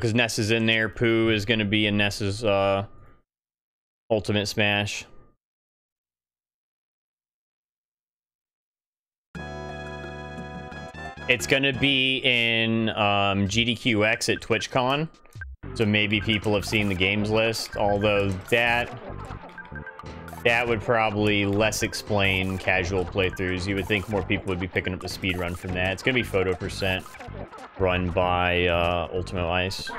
Because Ness is in there, Pooh is going to be in Ness's Ultimate Smash. It's going to be in GDQX at TwitchCon. So maybe people have seen the games list, although that would probably less explain casual playthroughs. You would think more people would be picking up the speedrun from that. It's going to be photo percent run by Ultimate Ice.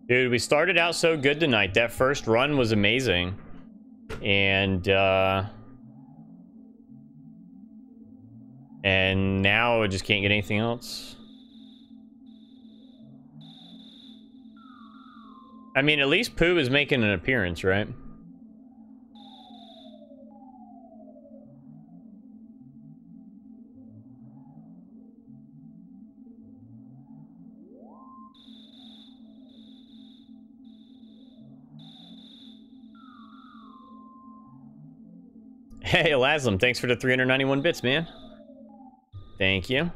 Dude, we started out so good tonight. That first run was amazing. And now I just can't get anything else. I mean, at least Pooh is making an appearance, right? Hey, Laslam, thanks for the 391 bits, man. Thank you.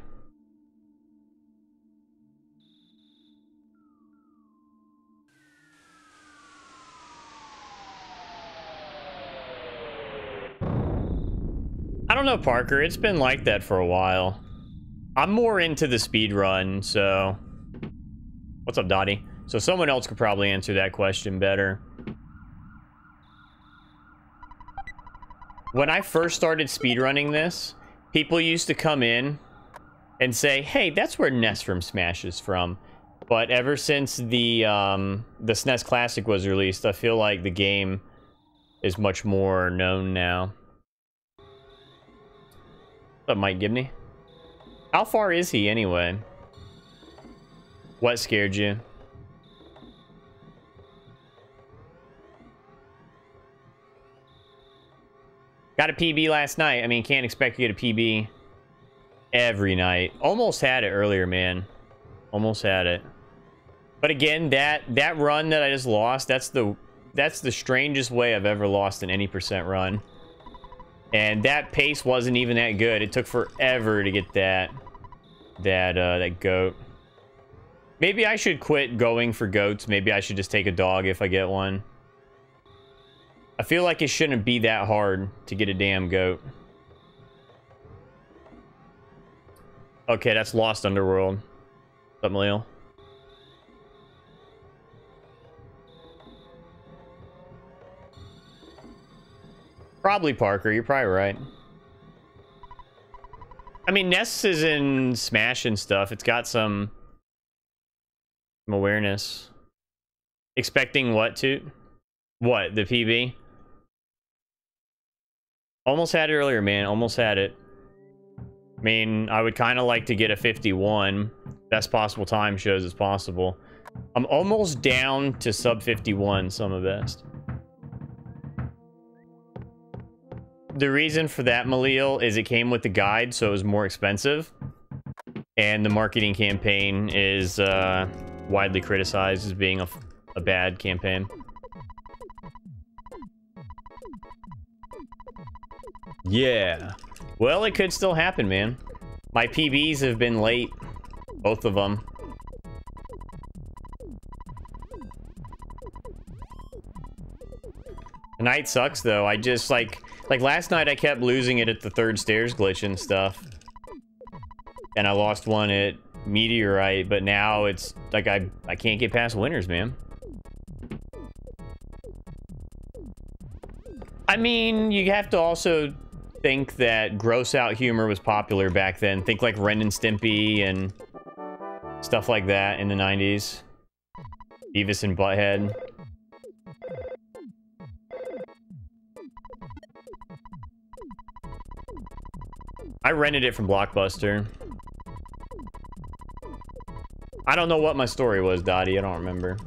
I don't know, Parker. It's been like that for a while. I'm more into the speedrun, so... What's up, Dottie? So someone else could probably answer that question better. When I first started speedrunning this, people used to come in and say, hey, that's where Ness from Smash is from. But ever since the SNES Classic was released, I feel like the game is much more known now. What's up, Mike Gibney? How far is he, anyway? What scared you? Got a PB last night. I mean, can't expect to get a PB every night. Almost had it earlier, man. Almost had it. But again, that run that I just lost, that's the strangest way I've ever lost an any percent run. And that pace wasn't even that good. It took forever to get that goat. Maybe I should quit going for goats. Maybe I should just take a dog if I get one. I feel like it shouldn't be that hard to get a damn goat. Okay, that's Lost Underworld. What's up, Malil? Probably Parker. You're probably right. I mean, Ness is in Smash and stuff. It's got some awareness. Expecting what to? What? The PB? Almost had it earlier, man. Almost had it. I mean, I would kind of like to get a 51. Best possible time shows as possible. I'm almost down to sub 51, some of best. The reason for that, Malil, is it came with the guide, so it was more expensive. And the marketing campaign is widely criticized as being a bad campaign. Yeah. Well, it could still happen, man. My PBs have been late. Both of them. Tonight sucks, though. I just, like last night I kept losing it at the third stairs glitch and stuff. And I lost one at Meteorite, but now it's like I can't get past winners, man. I mean, you have to also think that gross out humor was popular back then. Think like Ren and Stimpy and stuff like that in the 90s. Beavis and Butthead. I rented it from Blockbuster. I don't know what my story was, Dottie. I don't remember.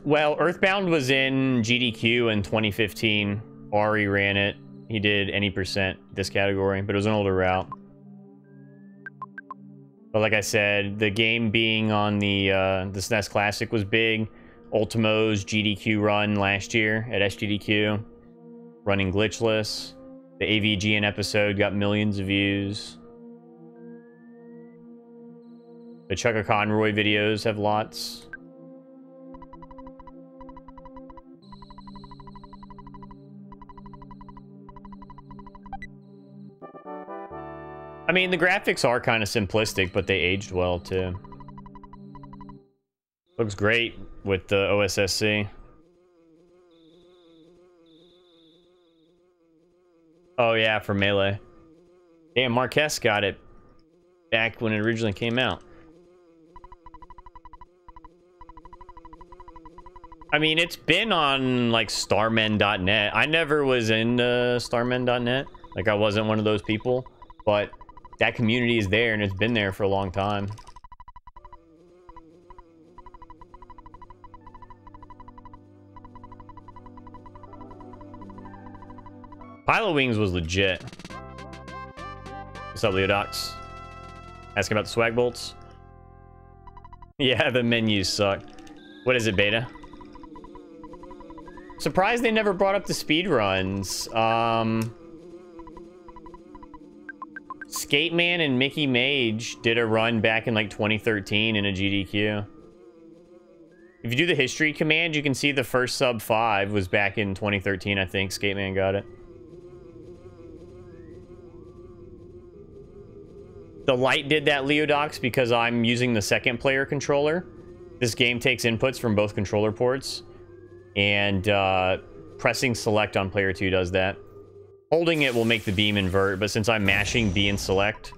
Well, EarthBound was in GDQ in 2015. Ari ran it. He did any percent this category, but it was an older route. But like I said, the game being on the SNES Classic was big. Ultimo's GDQ run last year at SGDQ, running glitchless. The AVGN episode got millions of views. The Chugga Conroy videos have lots. I mean, the graphics are kind of simplistic, but they aged well, too. Looks great with the OSSC. Oh, yeah, for Melee. Damn, Marquez got it back when it originally came out. I mean, it's been on, like, starmen.net. I never was in starmen.net. Like, I wasn't one of those people. But that community is there, and it's been there for a long time. Pilot Wings was legit. What's up, Leodox? Asking about the swag bolts? Yeah, the menus suck. What is it, beta? Surprised they never brought up the speedruns. Skateman and Mickey Mage did a run back in like 2013 in a GDQ. If you do the history command, you can see the first sub 5 was back in 2013, I think. Skateman got it. The light did that, Leodox, because I'm using the second player controller. This game takes inputs from both controller ports. And pressing select on player 2 does that. Holding it will make the beam invert, but since I'm mashing B and select,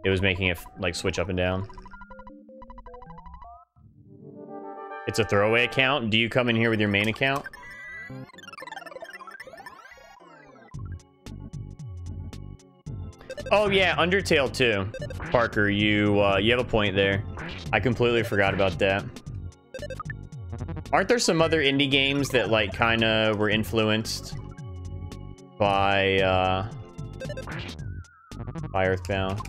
it was making it like switch up and down. It's a throwaway account. Do you come in here with your main account? Oh yeah, Undertale too. Parker, you have a point there. I completely forgot about that. Aren't there some other indie games that like kind of were influenced by EarthBound?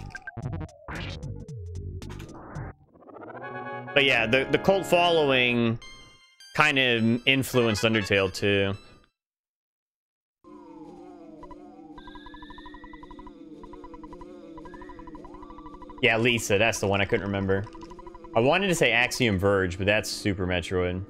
But yeah, the cult following kind of influenced Undertale too. Yeah, Lisa, that's the one I couldn't remember. I wanted to say Axiom Verge, but that's Super Metroid.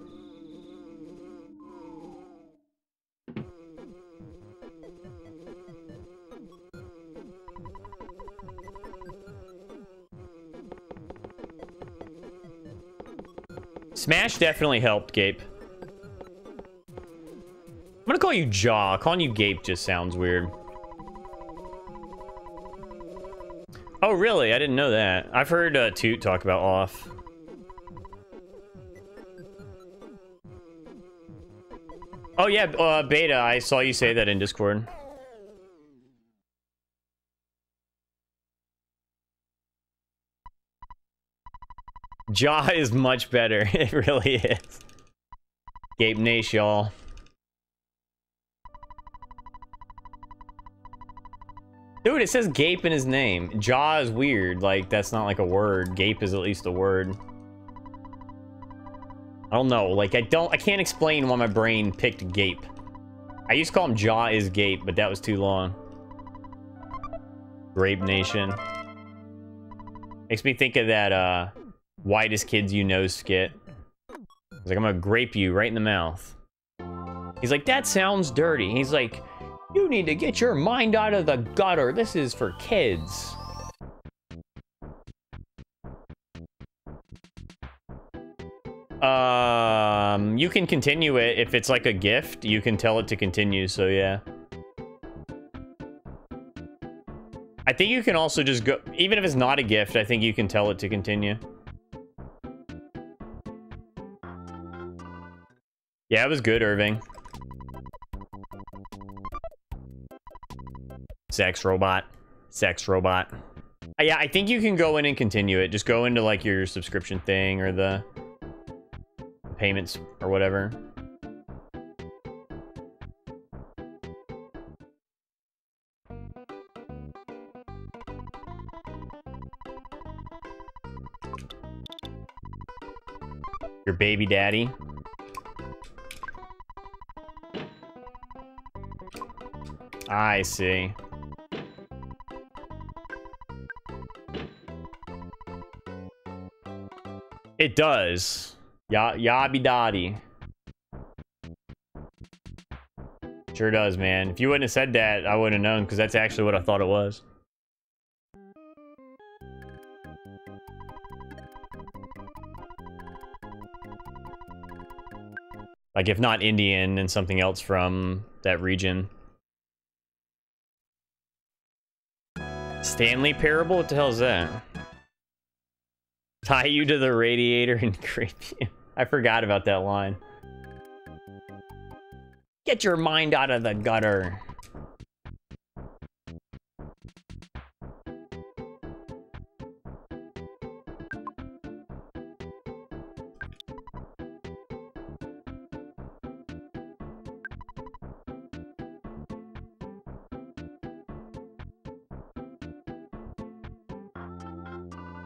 Smash definitely helped, Gape. I'm gonna call you Jaw. Calling you Gape just sounds weird. Oh, really? I didn't know that. I've heard Toot talk about off. Oh, yeah, Beta. I saw you say that in Discord. Jaw is much better. It really is. Gape Nash, y'all. Dude, it says Gape in his name. Jaw is weird. Like, that's not like a word. Gape is at least a word. I don't know. Like, I can't explain why my brain picked Gape. I used to call him Jaw is Gape, but that was too long. Grape Nation. Makes me think of that, whitest kids you know skit. He's like, I'm gonna grape you right in the mouth. He's like, that sounds dirty. He's like, you need to get your mind out of the gutter. This is for kids. You can continue it. If it's like a gift, you can tell it to continue, so yeah. I think you can also just go, even if it's not a gift, I think you can tell it to continue. Yeah, it was good, Irving. Sex robot. Sex robot. Yeah, I think you can go in and continue it. Just go into like your subscription thing or the payments or whatever. Your baby daddy. I see. It does. Yabby dotty. Sure does, man. If you wouldn't have said that, I wouldn't have known, because that's actually what I thought it was. Like, if not Indian, then something else from that region. Stanley Parable? What the hell is that? Tie you to the radiator and creep you. I forgot about that line. Get your mind out of the gutter.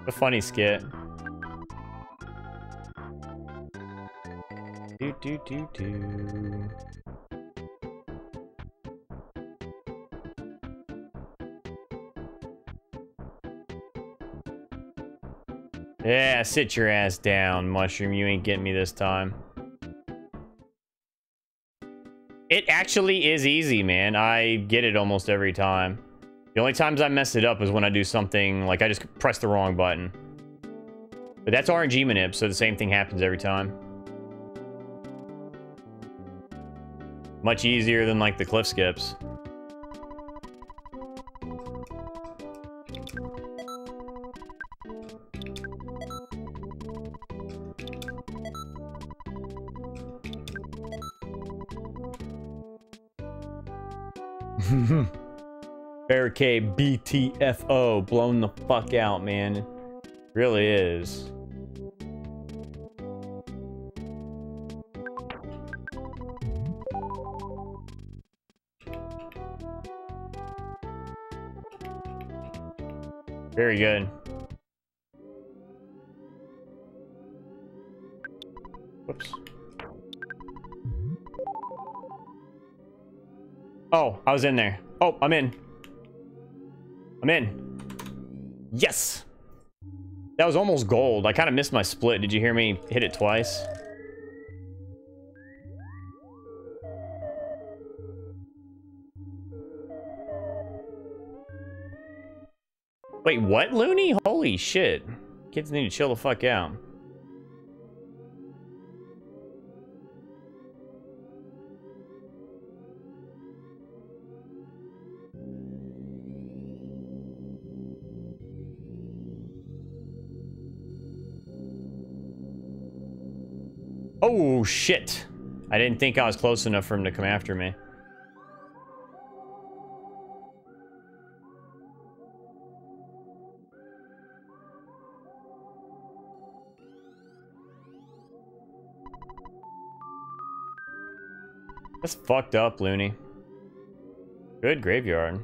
A funny skit. Do. Yeah, sit your ass down, Mushroom. You ain't getting me this time. It actually is easy, man. I get it almost every time. The only times I mess it up is when I do something like I just press the wrong button. But that's RNG manip, so the same thing happens every time. Much easier than like the cliff skips. Barricade BTFO, blown the fuck out, man. Really is. Very good. Whoops. Oh, I was in there. Oh, I'm in. I'm in. Yes! That was almost gold. I kind of missed my split. Did you hear me hit it twice? Wait, what, Looney? Holy shit. Kids need to chill the fuck out. Oh, shit. I didn't think I was close enough for him to come after me. That's fucked up, Looney. Good graveyard.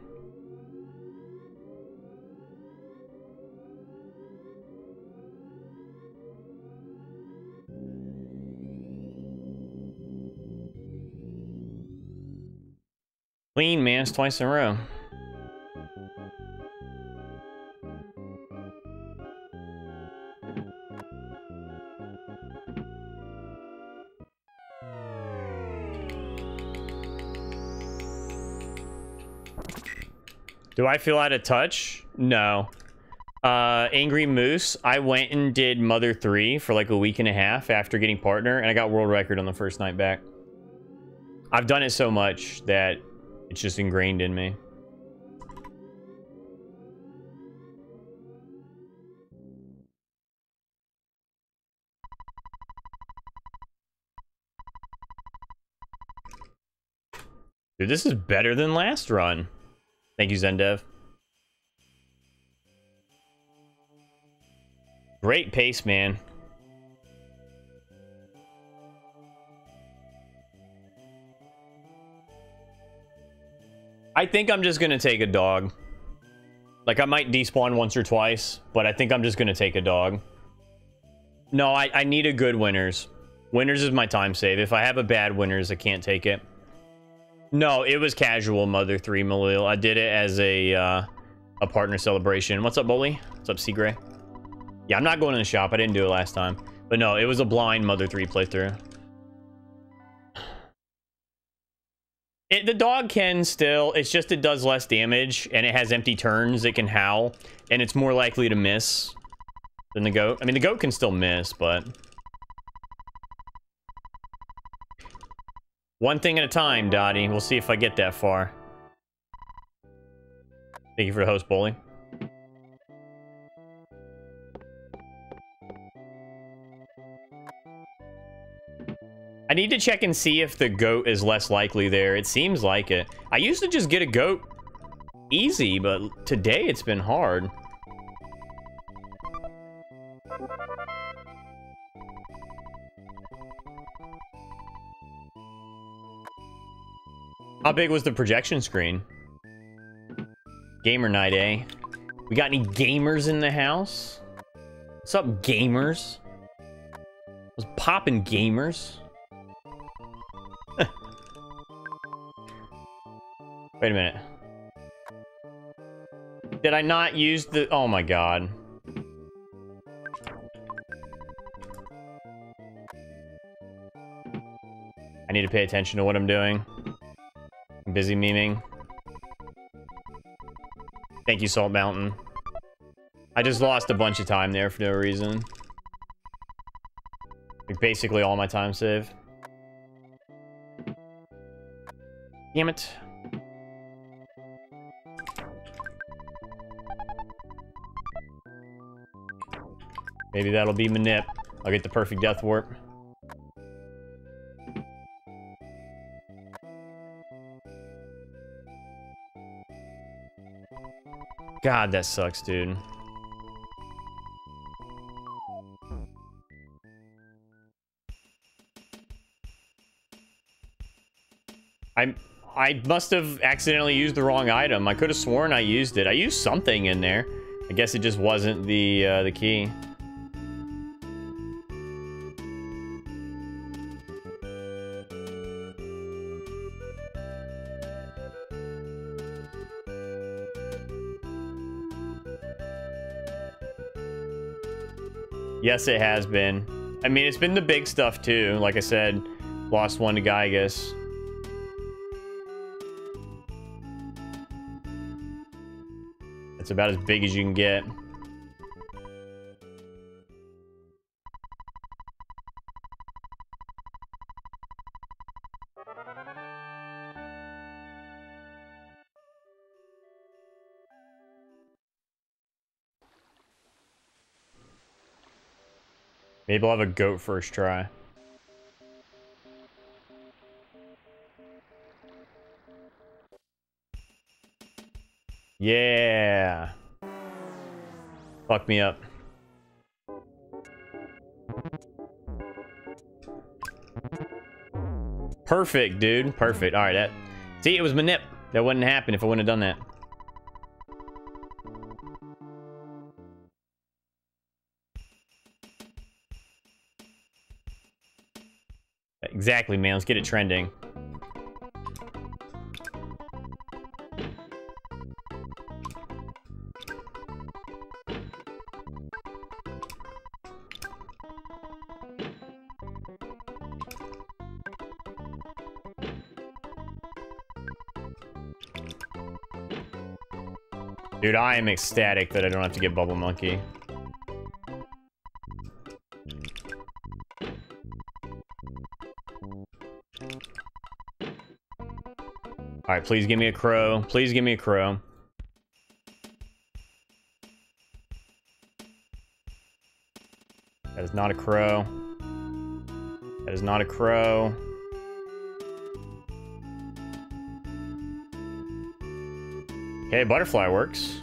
Clean, man. It's twice in a row. Do I feel out of touch? No. Angry Moose, I went and did Mother 3 for like a week and a half after getting partner, and I got world record on the first night back. I've done it so much that it's just ingrained in me. Dude, this is better than last run. Thank you, Zendev. Great pace, man. I think I'm just gonna take a dog. Like, I might despawn once or twice, but I think I'm just gonna take a dog. No, I need a good winners. Winners is my time save. If I have a bad winners, I can't take it. No, it was casual, Mother 3 Malil. I did it as a partner celebration. What's up, Bully? What's up, Seagray? Yeah, I'm not going in the shop. I didn't do it last time. But no, it was a blind Mother 3 playthrough. The dog can still, it's just it does less damage, and it has empty turns. It can howl, and it's more likely to miss than the goat. I mean, the goat can still miss, but... One thing at a time, Dottie. We'll see if I get that far. Thank you for the host, Bully. I need to check and see if the goat is less likely there. It seems like it. I used to just get a goat easy, but today it's been hard. How big was the projection screen? Gamer night, eh? We got any gamers in the house? What's up, gamers? Was poppin' gamers? Wait a minute. Did I not use the... Oh my god. I need to pay attention to what I'm doing. I'm busy memeing. Thank you, Salt Mountain. I just lost a bunch of time there for no reason. Like, basically all my time save. Damn it. Maybe that'll be Manip. I'll get the perfect death warp. God, that sucks, dude. I must have accidentally used the wrong item. I could have sworn I used it. I used something in there. I guess it just wasn't the key. Yes, it has been. I mean, it's been the big stuff too. Like I said, lost one to Gygus. It's about as big as you can get. Maybe I'll have a goat first try. Yeah. Fuck me up. Perfect, dude. Perfect. All right, that. See, it was Manip. That wouldn't happen if I wouldn't have done that. Exactly, man. Let's get it trending. Dude, I am ecstatic that I don't have to get Bubble Monkey. Alright, please give me a crow. Please give me a crow. That is not a crow. That is not a crow. Okay, butterfly works.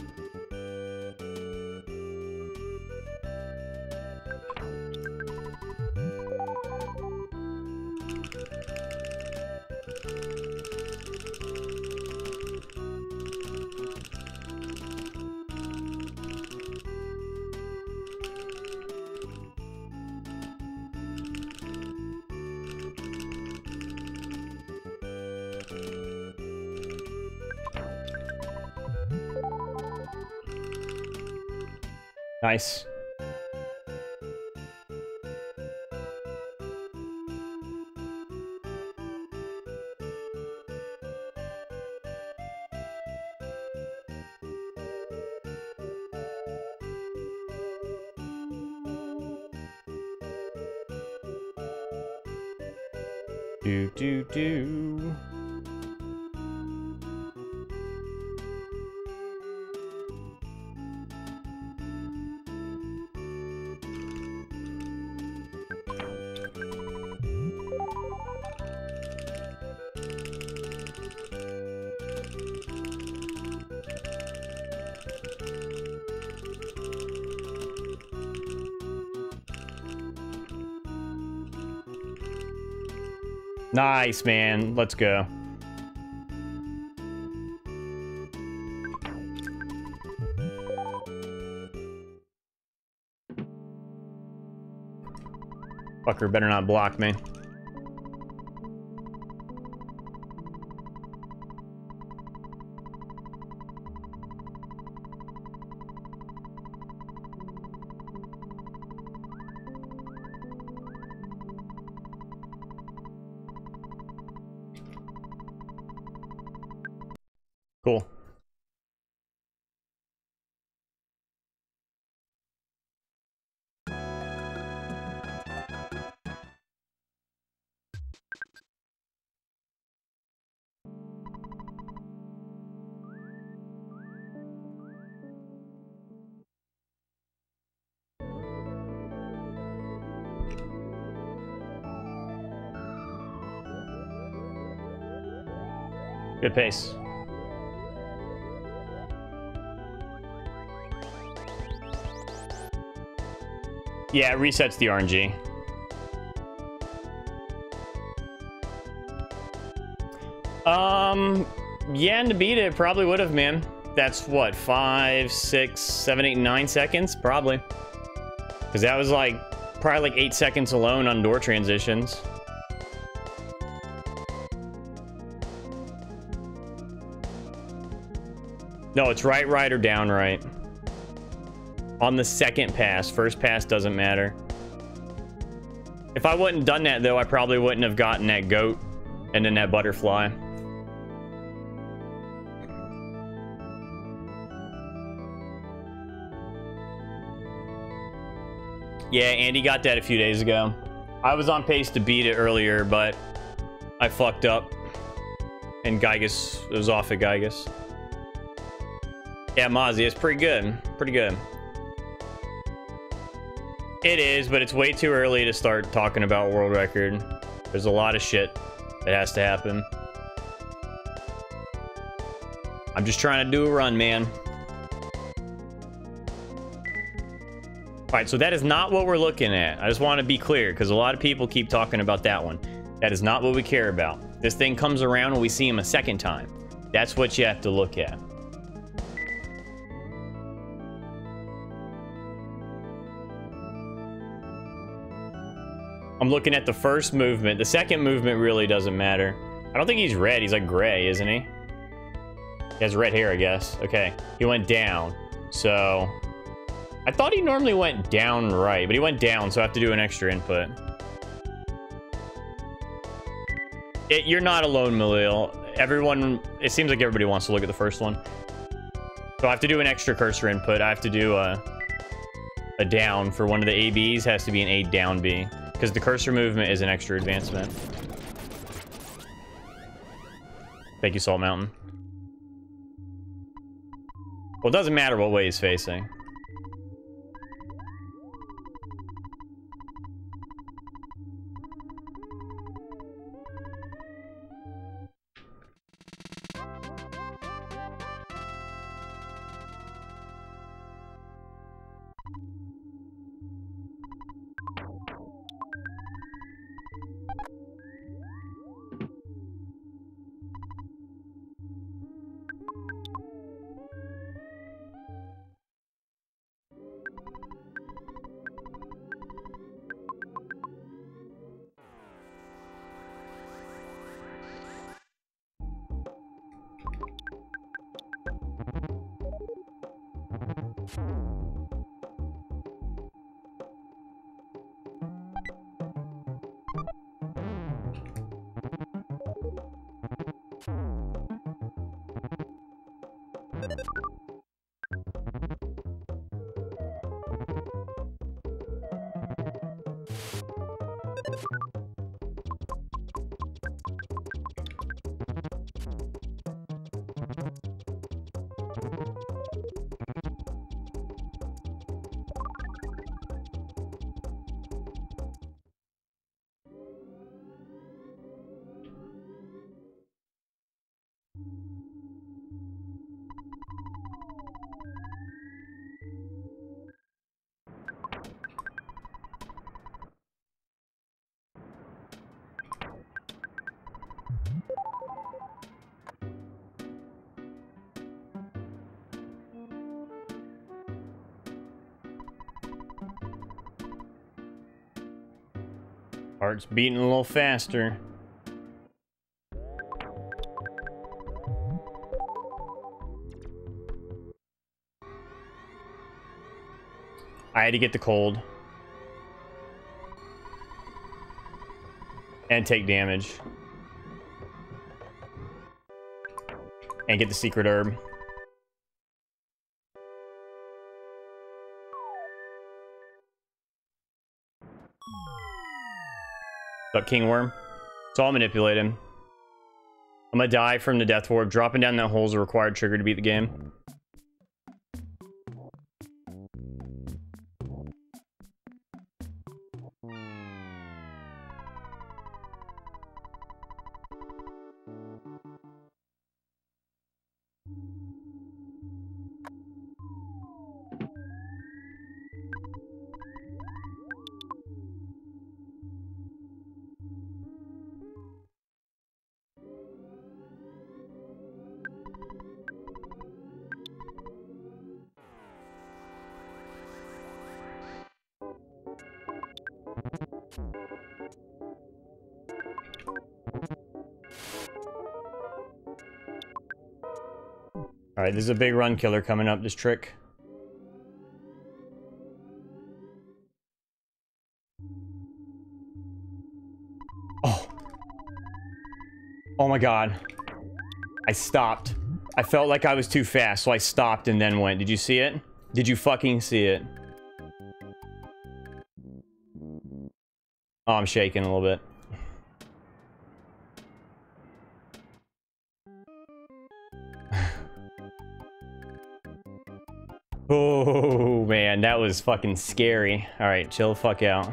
Nice. Do. Nice, man. Let's go. Fucker better not block me. Cool. Good pace. Yeah, it resets the RNG. Yeah, and to beat it, probably would have, man. That's what, 5, 6, 7, 8, 9 seconds? Probably. Because that was like, probably like 8 seconds alone on door transitions. No, it's right, or down, right. On the second pass. First pass doesn't matter. If I wouldn't done that, though, I probably wouldn't have gotten that goat and then that butterfly. Yeah, Andy got that a few days ago. I was on pace to beat it earlier, but I fucked up. And Gygus, it was off at Gygus. Yeah, Mozzie, it's pretty good. Pretty good. It is, but it's way too early to start talking about world record. There's a lot of shit that has to happen. I'm just trying to do a run, man. All right, so that is not what we're looking at. I just want to be clear, because a lot of people keep talking about that one. That is not what we care about. This thing comes around when we see him a second time. That's what you have to look at. I'm looking at the first movement. The second movement really doesn't matter. I don't think he's red. He's like gray, isn't he? He has red hair, I guess. Okay, he went down. So I thought he normally went down right, but he went down, so I have to do an extra input. You're not alone, Malil. Everyone, it seems like everybody wants to look at the first one. So I have to do an extra cursor input. I have to do a down for one of the ABs. Has to be an A down B, because the cursor movement is an extra advancement. Thank you, Salt Mountain. Well, it doesn't matter what way he's facing. Heart's beating a little faster. I had to get the cold. And take damage. And get the secret herb. What's up, King Worm? So I'll manipulate him. I'm gonna die from the death orb. Dropping down that hole is a required trigger to beat the game. Alright, this is a big run killer coming up, this trick. Oh. Oh my god. I stopped. I felt like I was too fast, so I stopped and then went. Did you see it? Did you fucking see it? Oh, I'm shaking a little bit. Oh, man, that was fucking scary. Alright, chill the fuck out.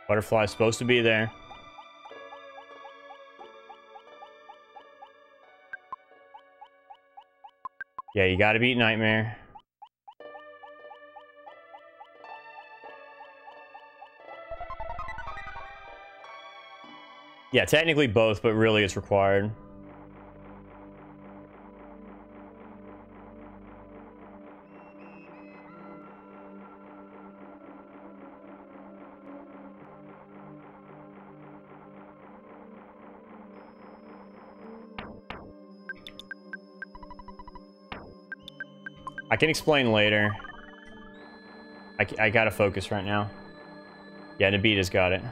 Butterfly's supposed to be there. Yeah, you gotta beat Nightmare. Yeah, technically both, but really it's required. I can explain later. I gotta focus right now. Yeah, Nabita's got it.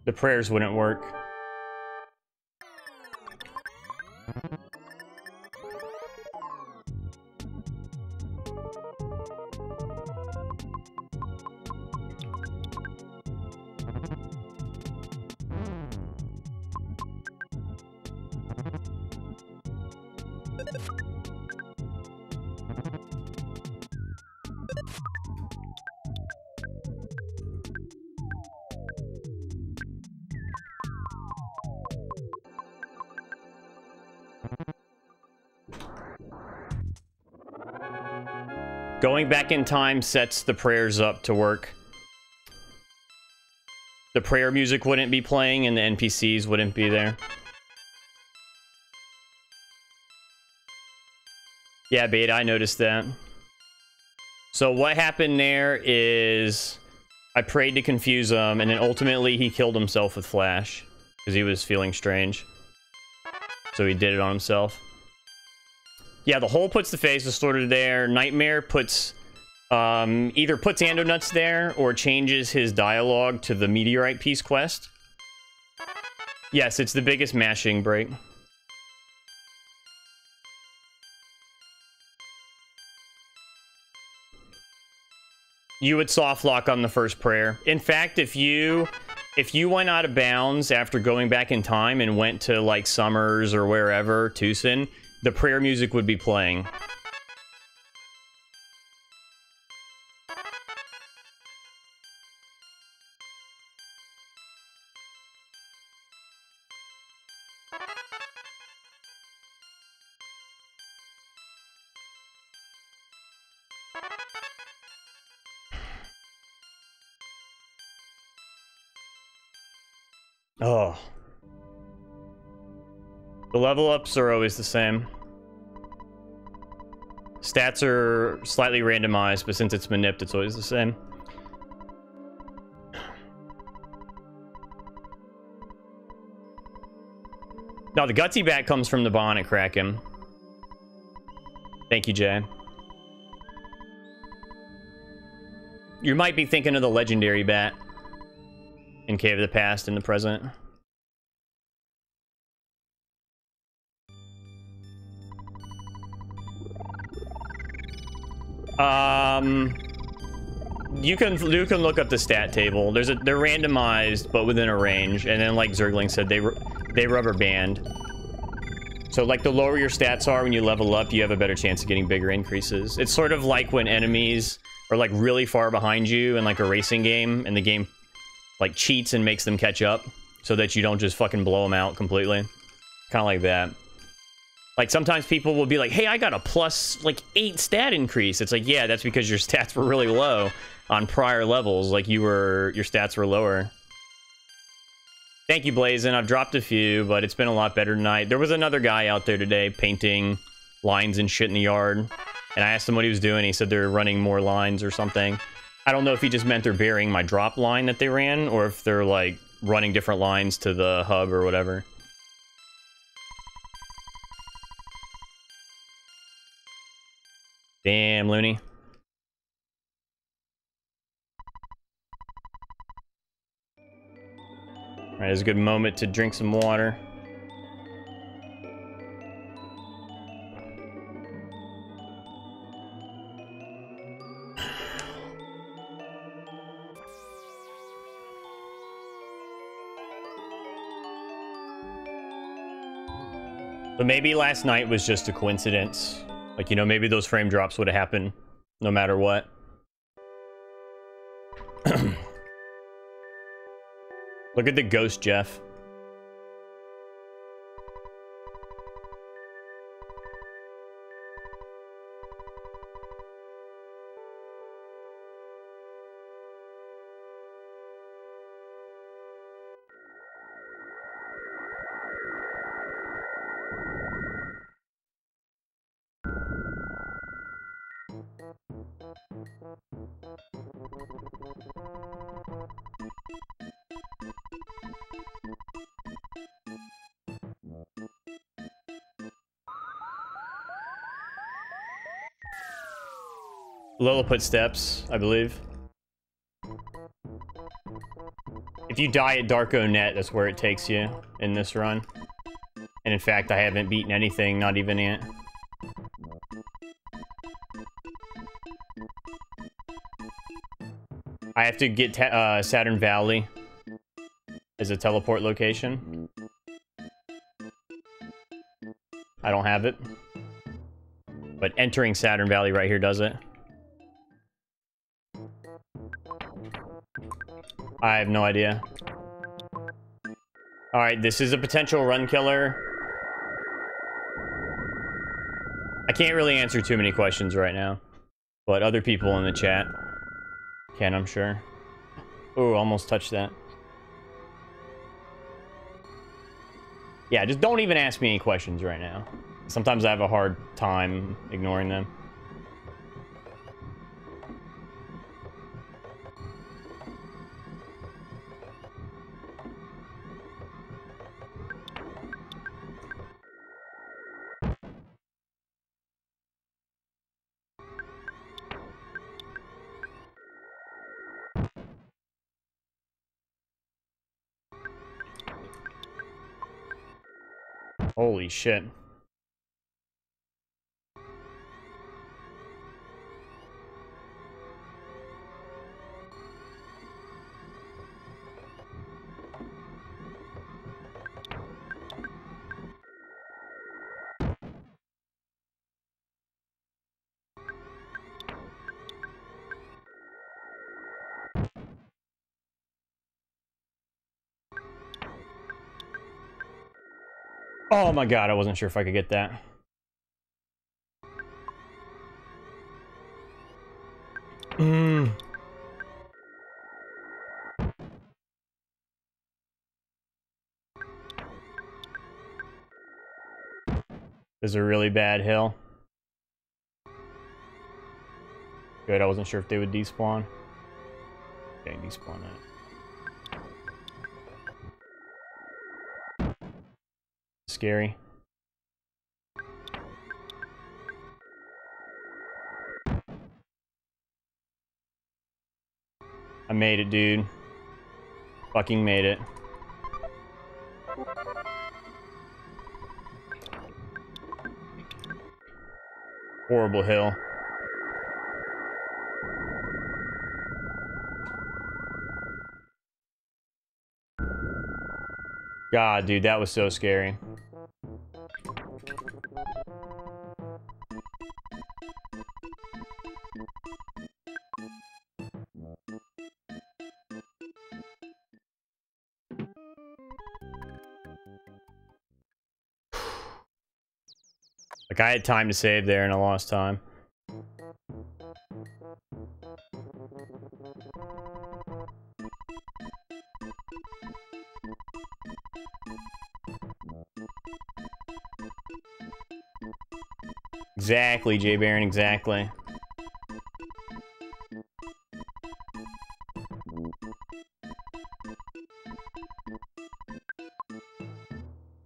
The prayers wouldn't work. Going back in time sets the prayers up to work. The prayer music wouldn't be playing and the NPCs wouldn't be there. Yeah, Beta, I noticed that. So what happened there is I prayed to confuse him, and then ultimately he killed himself with Flash because he was feeling strange. So he did it on himself. Yeah, the hole puts the face distorted there. Nightmare puts either puts Andonuts there or changes his dialogue to the meteorite piece quest. Yes, it's the biggest mashing break. You would soft lock on the first prayer. In fact, if you went out of bounds after going back in time and went to like Summers or wherever, Tucson, the prayer music would be playing. Oh. The level ups are always the same. Stats are slightly randomized, but since it's maniped, it's always the same. No, the Gutsy Bat comes from the Bonnet Kraken. Thank you, Jay. You might be thinking of the Legendary Bat in Cave of the Past in the present. You can look up the stat table. They're randomized, but within a range. And then, like Zergling said, they rubber band. So, like, the lower your stats are when you level up, you have a better chance of getting bigger increases. It's sort of like when enemies are, like, really far behind you in, like, a racing game, and the game, like, cheats and makes them catch up so that you don't just fucking blow them out completely. Kind of like that. Like, sometimes people will be like, hey, I got a plus, like, 8 stat increase. It's like, yeah, that's because your stats were really low on prior levels. Like, your stats were lower. Thank you, Blazin. I've dropped a few, but it's been a lot better tonight. There was another guy out there today painting lines and shit in the yard. And I asked him what he was doing. He said they're running more lines or something. I don't know if he just meant they're burying my drop line that they ran, or if they're, like, running different lines to the hub or whatever. Damn, Looney. Alright, it's a good moment to drink some water. But maybe last night was just a coincidence. Like, you know, maybe those frame drops would have happened no matter what. Look at the ghost, Jeff. Lilliput steps, I believe. If you die at Darko Net, that's where it takes you in this run. And in fact, I haven't beaten anything, not even yet. I have to get Saturn Valley as a teleport location. I don't have it. But entering Saturn Valley right here does it. I have no idea. Alright, this is a potential run killer. I can't really answer too many questions right now. But other people in the chat can, I'm sure. Ooh, almost touched that. Yeah, just don't even ask me any questions right now. Sometimes I have a hard time ignoring them. Holy shit. Oh my god, I wasn't sure if I could get that. This is a really bad hill. Good, I wasn't sure if they would despawn. Okay, despawn that. Scary. I made it, dude. Fucking made it. Horrible hill. God, dude, that was so scary. Like, I had time to save there and I lost time. Exactly, J Baron, exactly.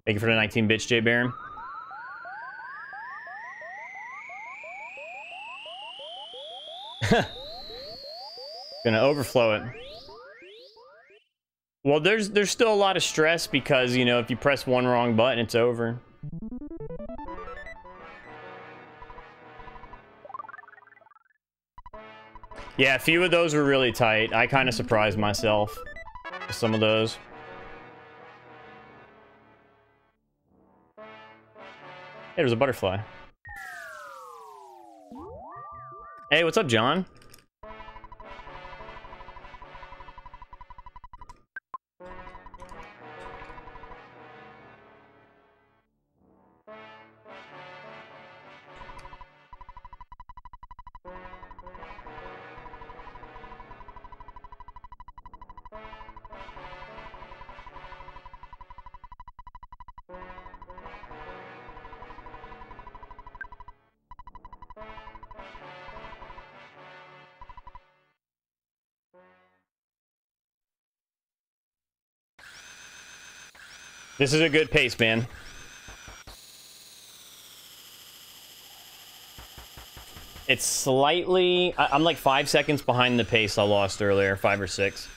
Thank you for the 19 bits, J Baron. Gonna overflow it. Well, there's still a lot of stress because, you know, if you press one wrong button, it's over. Yeah, a few of those were really tight. I kind of surprised myself with some of those. Hey, there's a butterfly. Hey, what's up, John? This is a good pace, man. It's slightly... I'm like 5 seconds behind the pace I lost earlier. 5 or 6.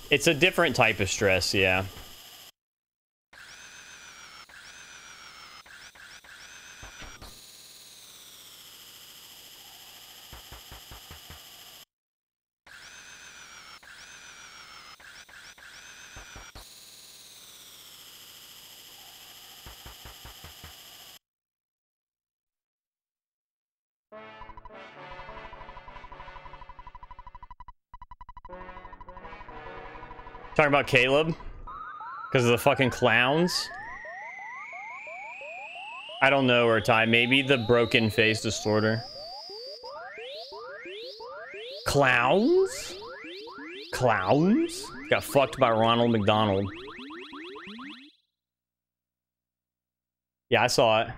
It's a different type of stress, yeah. Talking about Caleb? Because of the fucking clowns? I don't know, or Ty. Maybe the broken face distorter. Clowns? Clowns? Got fucked by Ronald McDonald. Yeah, I saw it.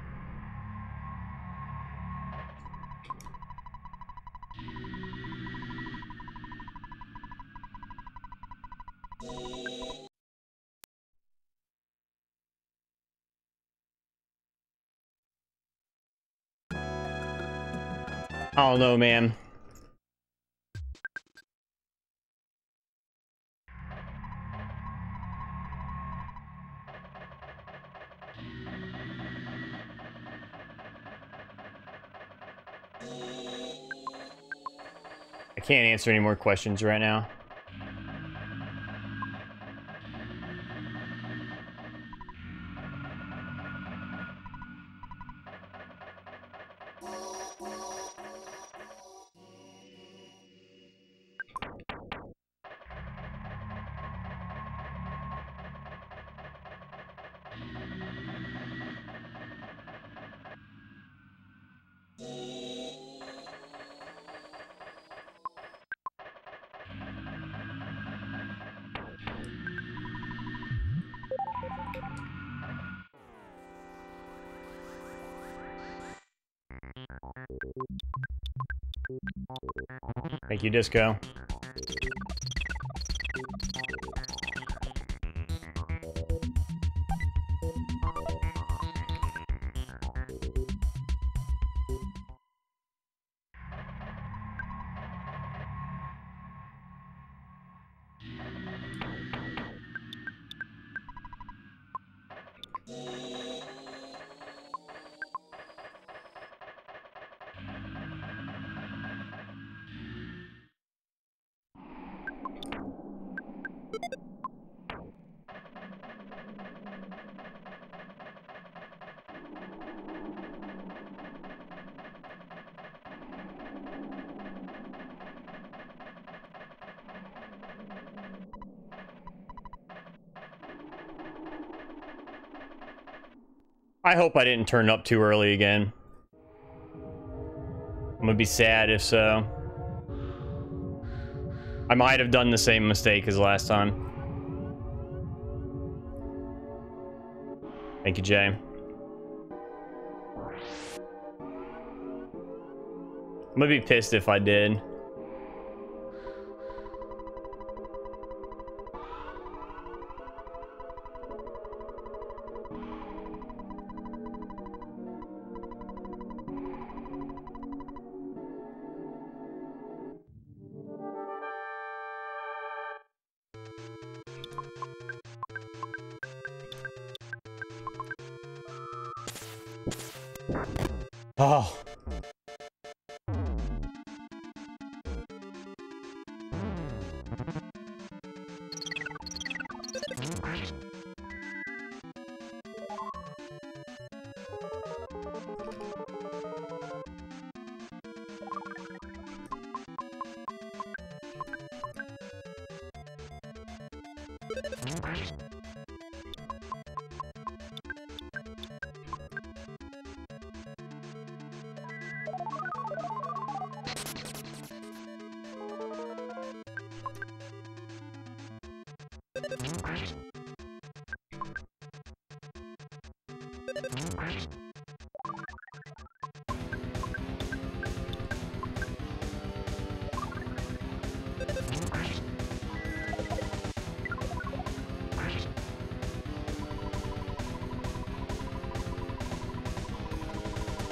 I don't know, man. I can't answer any more questions right now. Thank you, Disco. I hope I didn't turn up too early again. I'm gonna be sad if so. I might have done the same mistake as last time. Thank you, Jay. I'm gonna be pissed if I did. Oh.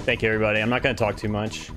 Thank you, everybody. I'm not going to talk too much.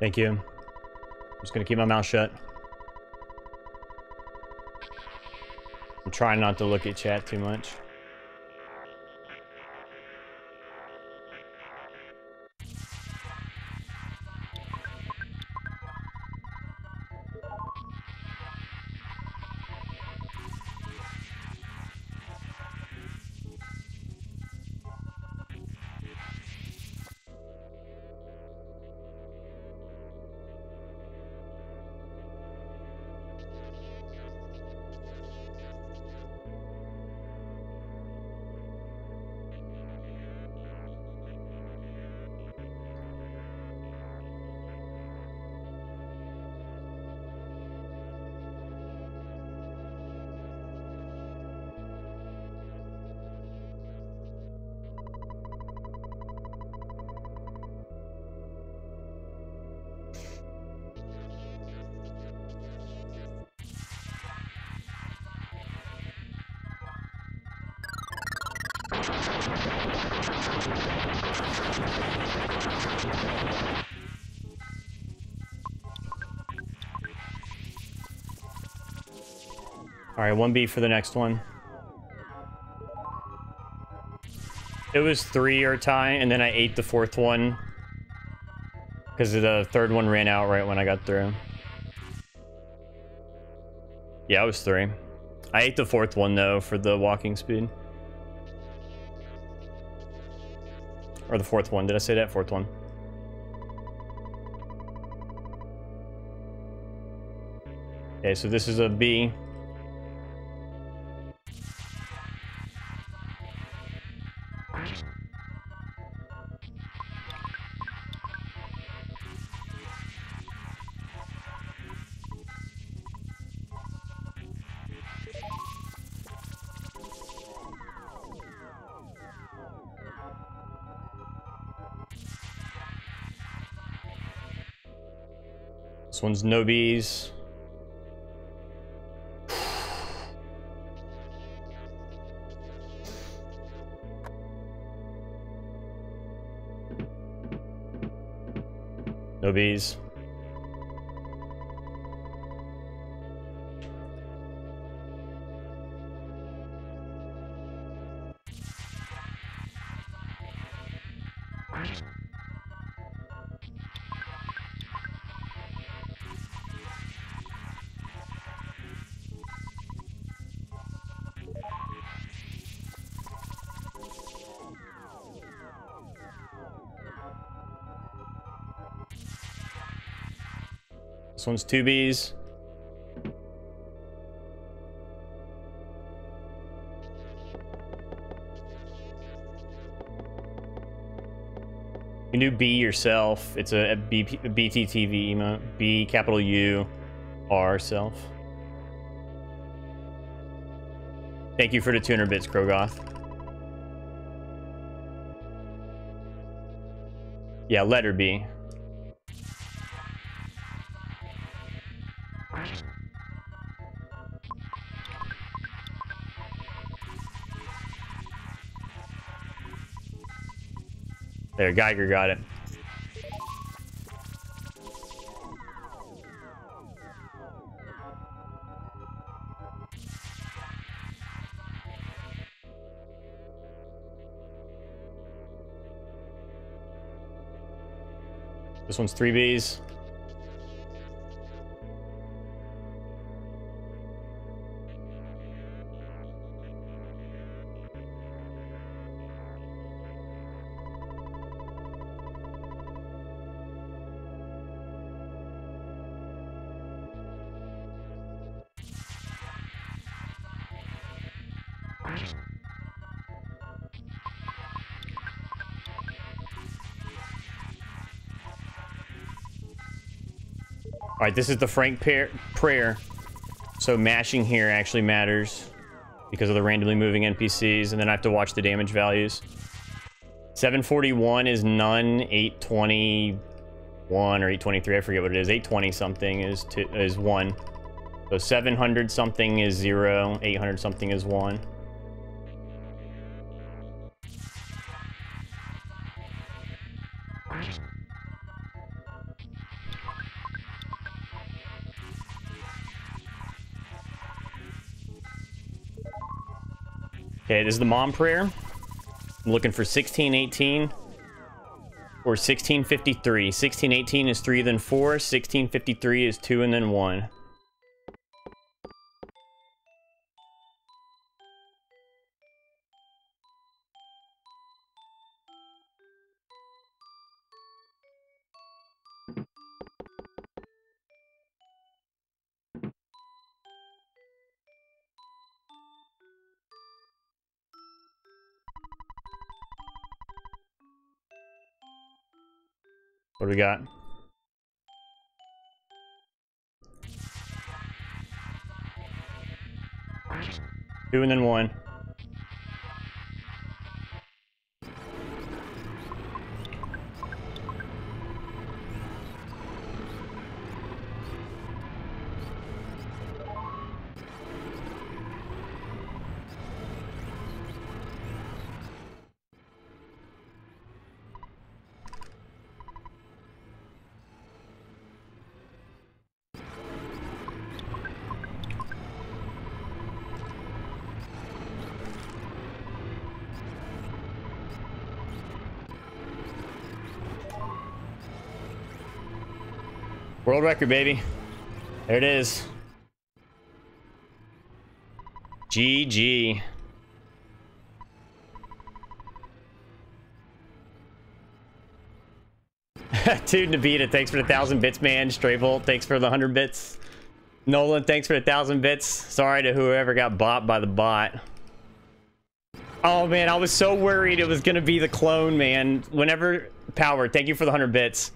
Thank you. I'm just gonna keep my mouth shut. I'm trying not to look at chat too much. All right, 1B for the next one. It was 3 or tie, and then I ate the 4th one because the 3rd one ran out right when I got through. Yeah, it was 3. I ate the 4th one though for the walking speed. Or the 4th one. Did I say that? 4th one. Okay, so this is a B. This one's no Bs. No Bs. This one's 2 Bs. You can do B yourself. It's a BTTV emote. B capital U R self. Thank you for the 200 bits, Krogoth. Yeah, letter B. There, Geiger got it. This one's 3 Bs. All right, this is the Frank prayer. So mashing here actually matters because of the randomly moving NPCs, and then I have to watch the damage values. 741 is none. 821 or 823, I forget what it is. 820 something is 1. So 700 something is 0. 800 something is 1. Okay, this is the mom prayer. I'm looking for 1618 or 1653. 1618 is 3, then 4. 1653 is 2, and then 1. What do we got? Two and then 1. World record, baby. There it is. GG. Dude, Nabita, thanks for the 1,000 bits, man. Strayvolt, thanks for the 100 bits. Nolan, thanks for the 1,000 bits. Sorry to whoever got bought by the bot. Oh, man, I was so worried it was going to be the clone, man. Whenever... Power, thank you for the 100 bits.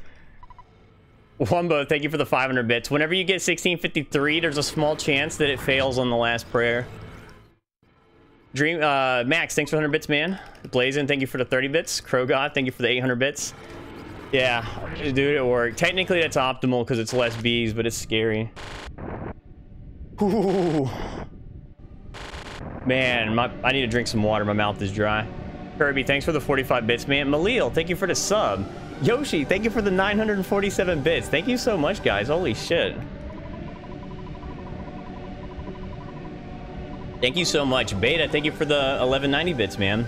Wumbo, thank you for the 500 bits. Whenever you get 1653, there's a small chance that it fails on the last prayer. Dream, Max, thanks for 100 bits, man. Blazin, thank you for the 30 bits. Krogod, thank you for the 800 bits. Yeah, dude, it worked. Technically, that's optimal because it's less bees, but it's scary. Ooh. Man, I need to drink some water. My mouth is dry. Kirby, thanks for the 45 bits, man. Malil, thank you for the sub. Yoshi, thank you for the 947 bits. Thank you so much, guys. Holy shit. Thank you so much. Beta, thank you for the 1190 bits, man.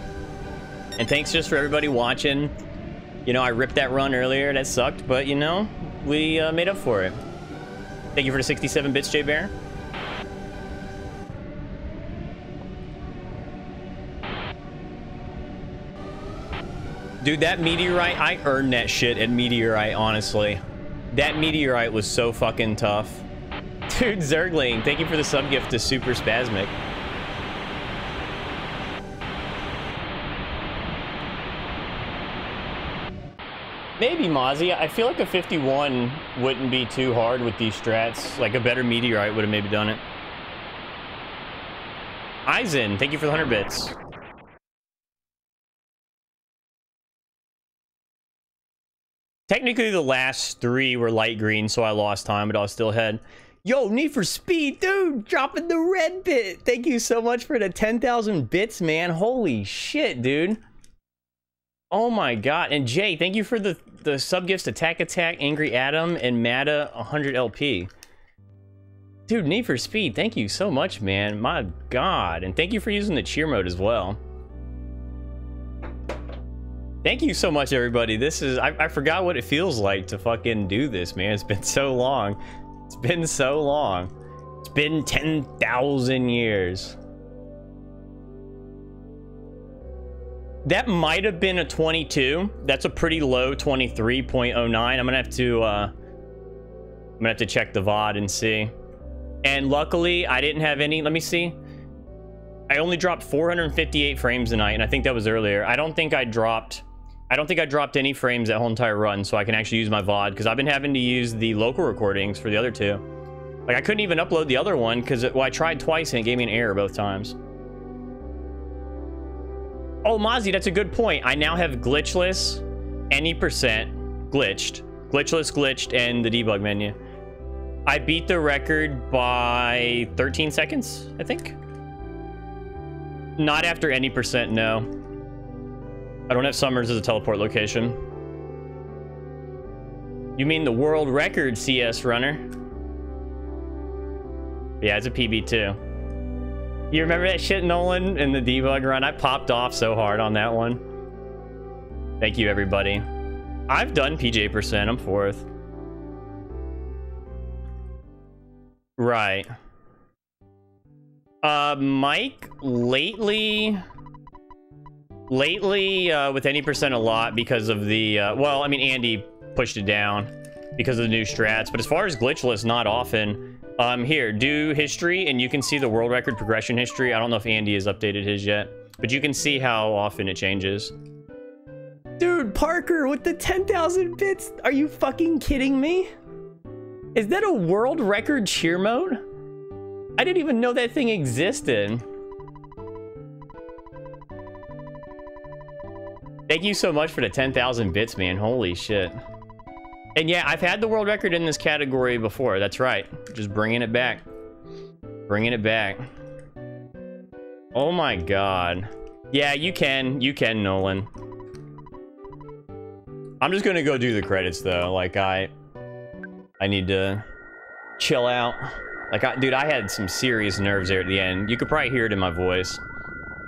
And thanks just for everybody watching. You know, I ripped that run earlier. That sucked, but, you know, we made up for it. Thank you for the 67 bits, J Bear. Dude, that meteorite, I earned that shit at meteorite, honestly. That meteorite was so fucking tough. Dude, Zergling, thank you for the sub gift to Super Spasmic. Maybe, Mozzie. I feel like a 51 wouldn't be too hard with these strats. Like, a better meteorite would have maybe done it. Eisen, thank you for the 100 bits. Technically, the last 3 were light green, so I lost time, but I was still ahead. Yo, Need for Speed, dude, dropping the red bit. Thank you so much for the 10,000 bits, man. Holy shit, dude. Oh my god. And Jay, thank you for the sub gifts Attack, Angry Adam, and Mada 100 LP. Dude, Need for Speed, thank you so much, man. My god. And thank you for using the cheer mode as well. Thank you so much, everybody. This is... I forgot what it feels like to fucking do this, man. It's been so long. It's been so long. It's been 10,000 years. That might have been a 22. That's a pretty low 23.09. I'm gonna have to check the VOD and see. And luckily, I didn't have any... Let me see. I only dropped 458 frames tonight, and I think that was earlier. I don't think I dropped any frames that whole entire run, so I can actually use my VOD, because I've been having to use the local recordings for the other two. Like, I couldn't even upload the other one, because I tried twice, and it gave me an error both times. Oh, Mozzie, that's a good point. I now have glitchless, any percent, glitched, and the debug menu. I beat the record by 13 seconds, I think. Not after any percent, no. I don't have Summers as a teleport location. You mean the world record, CS runner? Yeah, it's a PB too. You remember that shit, Nolan, in the debug run? I popped off so hard on that one. Thank you, everybody. I've done PJ%. I'm 4th. Right. Mike, lately with any percent a lot because of the well, I mean, Andy pushed it down because of the new strats, but as far as glitchless, not often. Here, do history and you can see the world record progression history. I don't know if Andy has updated his yet, but you can see how often it changes. Dude, Parker with the 10,000 bits, are you fucking kidding me? Is that a world record cheer mode? I didn't even know that thing existed. Thank you so much for the 10,000 bits, man. Holy shit. And yeah, I've had the world record in this category before. That's right. Just bringing it back. Bringing it back. Oh my god. Yeah, you can. You can, Nolan. I'm just gonna go do the credits, though. Like, I need to chill out. Like, dude, I had some serious nerves there at the end. You could probably hear it in my voice.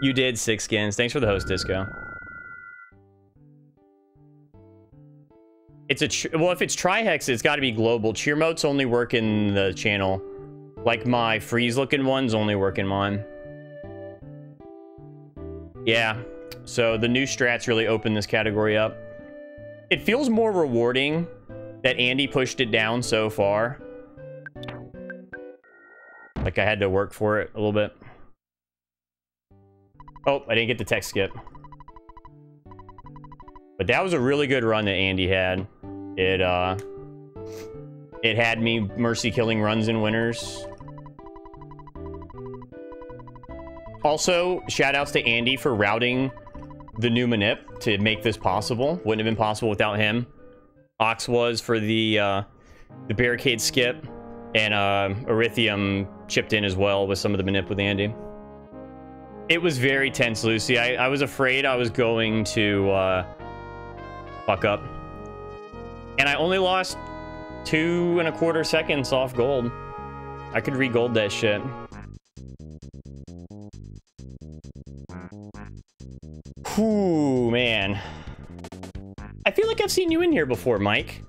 You did, Six Skins. Thanks for the host, Disco. It's well, if it's Trihex, it's got to be global. Cheer modes only work in the channel. Like, my freeze-looking ones only work in mine. Yeah. So, the new strats really open this category up. It feels more rewarding that Andy pushed it down so far. Like, I had to work for it a little bit. Oh, I didn't get the tech skip. But that was a really good run that Andy had. It had me mercy killing runs in winners. Also, shout outs to Andy for routing the new manip to make this possible. Wouldn't have been possible without him. Ox was for the barricade skip. And Erythium chipped in as well with some of the manip with Andy. It was very tense, Lucy. I was afraid I was going to fuck up. And I only lost 2.25 seconds off gold. I could re-gold that shit. Whew, man. I feel like I've seen you in here before, Mike.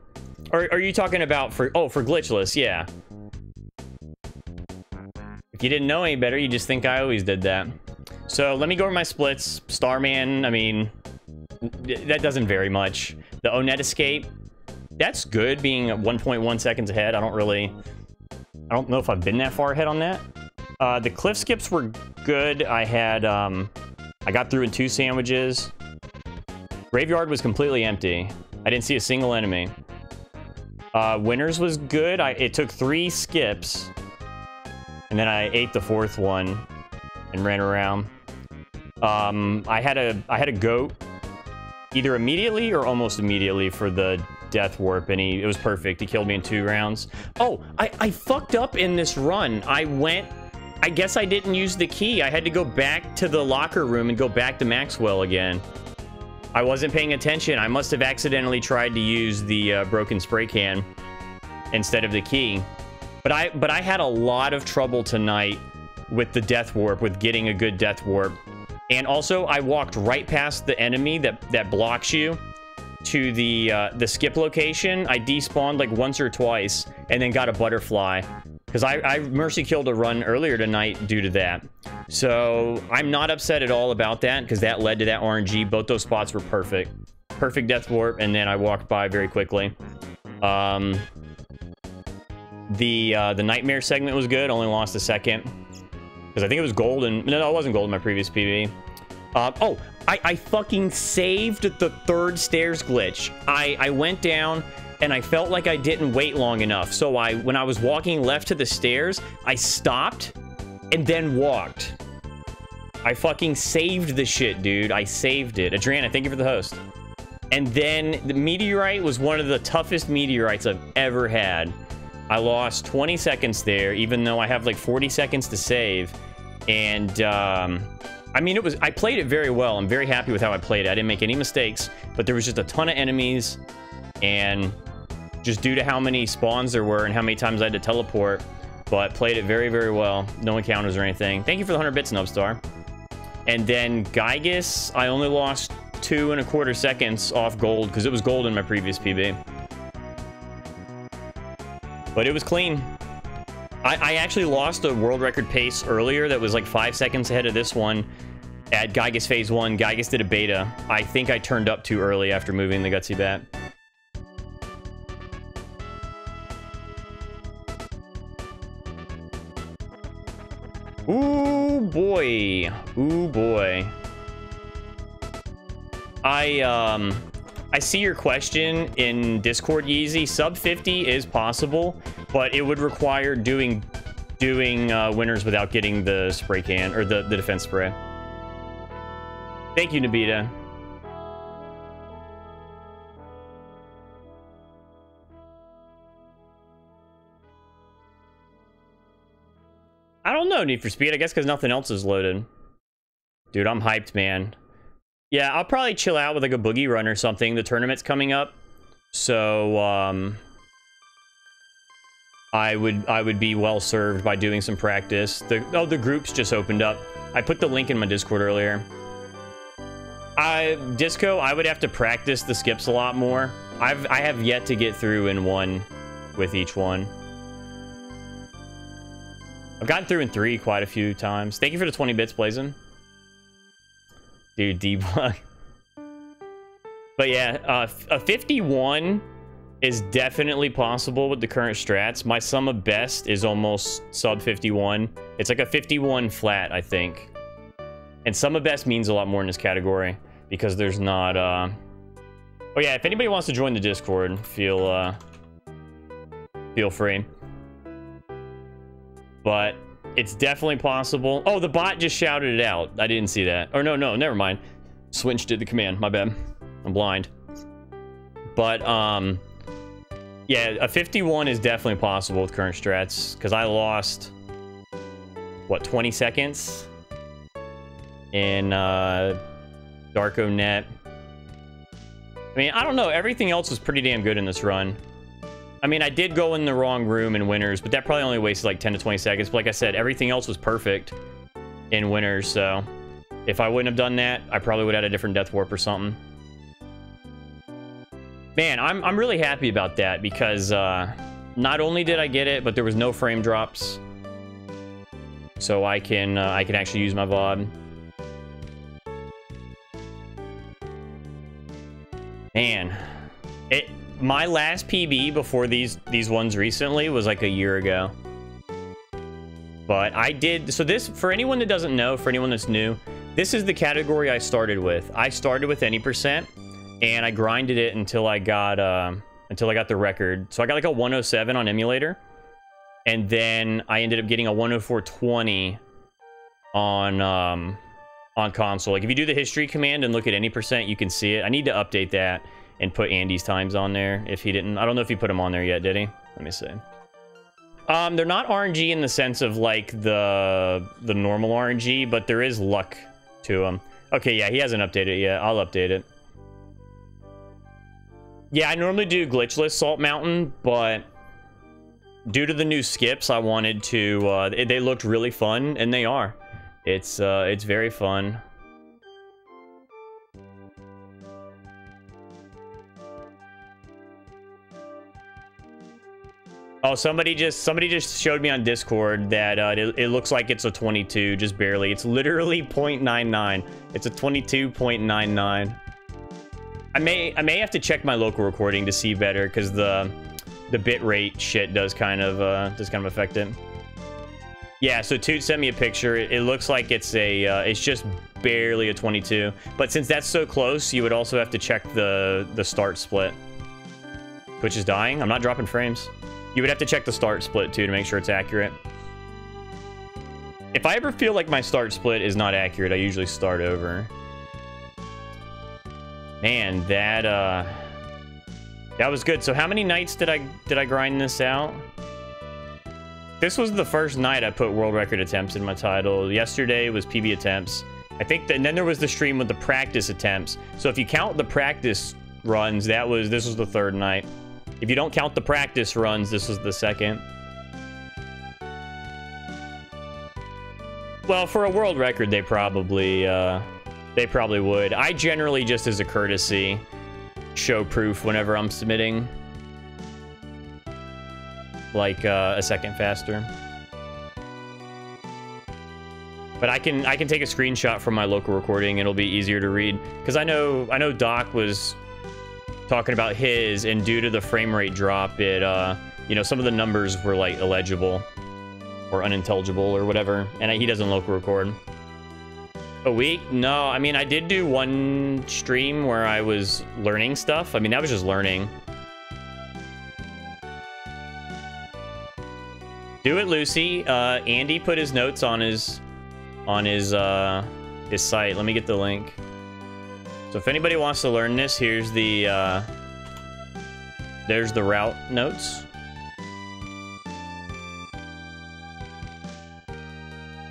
Or are you talking about for glitchless? Yeah. If you didn't know any better, you just think I always did that. So let me go over my splits. Starman, I mean, that doesn't vary much. The Onet escape, that's good, being 1.1 seconds ahead. I don't know if I've been that far ahead on that. The cliff skips were good. I got through in 2 sandwiches. Graveyard was completely empty. I didn't see a single enemy. Winners was good. It took 3 skips. And then I ate the 4th one and ran around. I had a goat either immediately or almost immediately for the death warp, and it was perfect. He killed me in 2 rounds. Oh, I fucked up in this run. I guess I didn't use the key. I had to go back to the locker room and go back to Maxwell again. I wasn't paying attention. I must have accidentally tried to use the broken spray can instead of the key. But I had a lot of trouble tonight with the death warp, with getting a good death warp. And also, I walked right past the enemy that blocks you to the skip location. I despawned like once or twice and then got a butterfly. Because I mercy killed a run earlier tonight due to that. So I'm not upset at all about that, because that led to that RNG. Both those spots were perfect. Perfect death warp, and then I walked by very quickly. The nightmare segment was good, only lost a second. Because I think it was gold and... No, it wasn't gold in my previous PB. Oh, I fucking saved the third stairs glitch. I went down and I felt like I didn't wait long enough. So when I was walking left to the stairs, I stopped and then walked. I fucking saved the shit, dude. I saved it. Adriana, thank you for the host. And then the meteorite was one of the toughest meteorites I've ever had. I lost 20 seconds there, even though I have like 40 seconds to save. And, I mean, I played it very well. I'm very happy with how I played it. I didn't make any mistakes, but there was just a ton of enemies. And just due to how many spawns there were and how many times I had to teleport, but played it very, very well. No encounters or anything. Thank you for the 100 bits, Nubstar. And then Gygus, I only lost 2.25 seconds off gold because it was gold in my previous PB. But it was clean. I actually lost a world record pace earlier that was like 5 seconds ahead of this one at Gygus Phase 1. Gygus did a beta. I think I turned up too early after moving the Gutsy Bat. Ooh, boy. Ooh, boy. I see your question in Discord, Yeezy. Sub 50 is possible, but it would require doing winners without getting the spray can or the defense spray. Thank you, Nabita. I don't know, Need for Speed. I guess because nothing else is loaded. Dude, I'm hyped, man. Yeah, I'll probably chill out with like a boogie run or something. The tournament's coming up. So, I would be well served by doing some practice. The groups just opened up. I put the link in my Discord earlier. Disco, I would have to practice the skips a lot more. I have yet to get through in one with each one. I've gotten through in 3 quite a few times. Thank you for the 20 bits, Blazin'. Dude, debug. But yeah, a 51 is definitely possible with the current strats. My sum of best is almost sub 51. It's like a 51 flat, I think. And sum of best means a lot more in this category because there's not... Oh yeah, if anybody wants to join the Discord, feel free. But it's definitely possible. Oh, the bot just shouted it out. I didn't see that. Or no, never mind. Swinch did the command. My bad. I'm blind. But, yeah, a 51 is definitely possible with current strats. Because I lost, what, 20 seconds? In, Darko Net. I mean, I don't know. Everything else was pretty damn good in this run. I mean, I did go in the wrong room in winners, but that probably only wasted like 10 to 20 seconds. But like I said, everything else was perfect in winners. So if I wouldn't have done that, I probably would have had a different death warp or something. Man, I'm really happy about that because not only did I get it, but there was no frame drops. So I can actually use my VOD. Man, my last PB before these ones recently was like a year ago. But I did... So this, for anyone that doesn't know, for anyone that's new, this is the category I started with. I started with any percent, and I grinded it until I got the record. So I got like a 107 on emulator. And then I ended up getting a 104.20 on console. Like if you do the history command and look at any percent, you can see it. I need to update that and put Andy's times on there if he didn't. I don't know if he put them on there yet, did he? Let me see. They're not RNG in the sense of like the normal RNG, but there is luck to them. Okay, yeah, he hasn't updated it yet. I'll update it. Yeah, I normally do glitchless Salt Mountain, but due to the new skips, I wanted to... they looked really fun, and they are. It's very fun. Oh, somebody just showed me on Discord that it looks like it's a 22, just barely. It's literally 0.99. It's a 22.99. I may have to check my local recording to see better because the bit rate shit does kind of affect it. Yeah, so Toot sent me a picture. It looks like it's a, it's just barely a 22. But since that's so close, you would also have to check the start split. Twitch is dying. I'm not dropping frames. You would have to check the start split too to make sure it's accurate. If I ever feel like my start split is not accurate, I usually start over. Man, that was good. So how many nights did I grind this out? This was the first night I put world record attempts in my title. Yesterday was PB attempts. I think that, and then there was the stream with the practice attempts. So if you count the practice runs, this was the third night. If you don't count the practice runs, this was the second. Well, for a world record, they probably would. I generally, just as a courtesy, show proof whenever I'm submitting. Like a second faster. But I can take a screenshot from my local recording. It'll be easier to read, because I know Doc was talking about his, and due to the frame rate drop, it you know, some of the numbers were like illegible or unintelligible or whatever, and he doesn't local record. A week? No, I mean, I did do one stream where I was learning stuff. I mean, that was just learning. Do it, Lucy. Andy put his notes on his site. Let me get the link. So if anybody wants to learn this, here's the there's the route notes.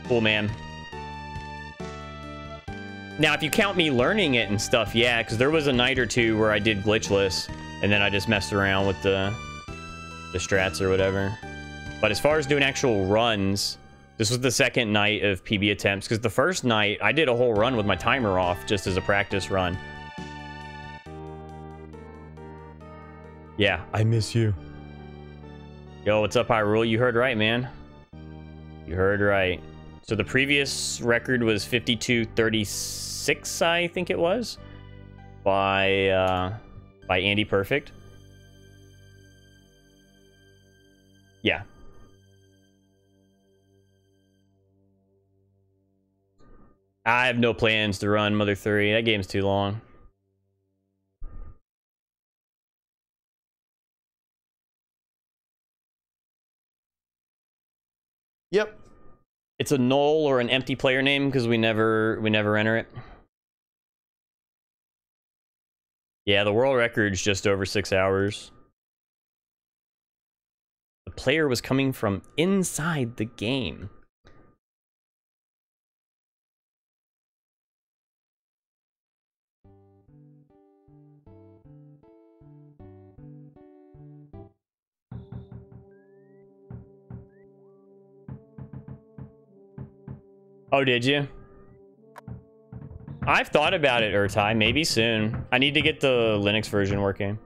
Cool, man. Now, if you count me learning it and stuff, yeah, because there was a night or two where I did glitchless, and then I just messed around with the strats or whatever. But as far as doing actual runs, this was the second night of PB attempts, because the first night, I did a whole run with my timer off, just as a practice run. Yeah, I miss you. Yo, what's up, Hyrule? You heard right, man. You heard right. So the previous record was 52:36, I think it was, by Andy Perfect. Yeah. I have no plans to run Mother 3. That game's too long. Yep. It's a null or an empty player name because we never enter it. Yeah, the world record's just over 6 hours. The player was coming from inside the game. Oh, did you? I've thought about it, Urtai. Maybe soon. I need to get the Linux version working.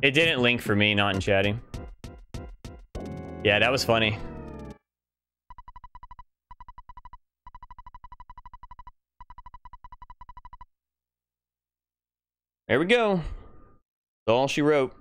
It didn't link for me, not in chatting. Yeah, that was funny. There we go. That's all she wrote.